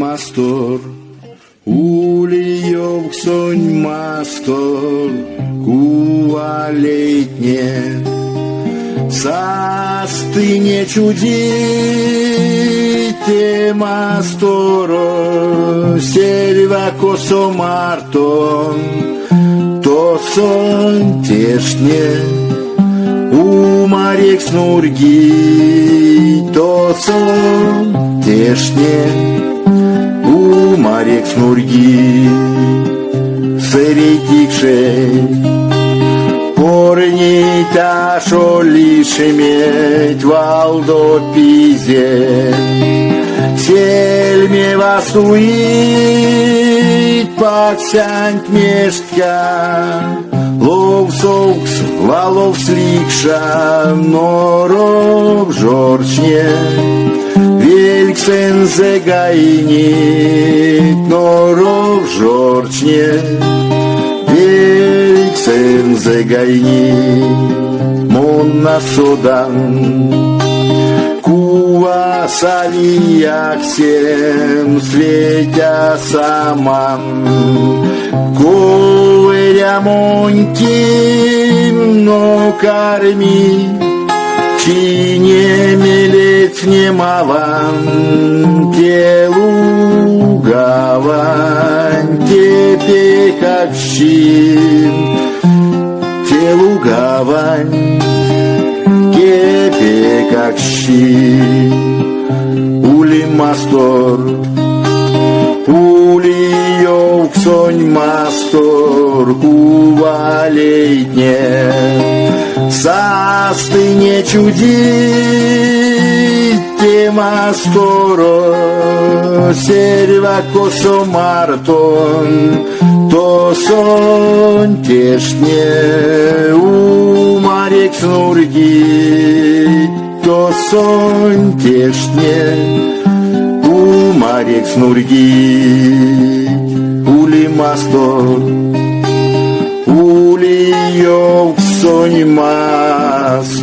mastor, uli yokson mastor, кувалетне, састыне чудите масторо, сельва косомартон, то сон тешне, умарек снурги, то сон тешне, умарек снурги, сыретикшей, порни ташо лишеметь валдо пизе, сельме васуит паксянт мештя, лов совкс, валов сликша, норов жорчне, вельксен зегайнит, норов жорчне, великсен зегайнит, монна содан, кува салияксем светя саман, ковыря моньким, но корми, чине мелец немаван, телугаван, тепе как щин, телугаван, тепе как щин, ули мастор, ули йоксонь мастор, кувалетне, састыне чудите масторо, серва косомартон, то сон тешне, умарек снурги, то сон тешне, умарек снурги, ули мастор, ули йоксонь мастор.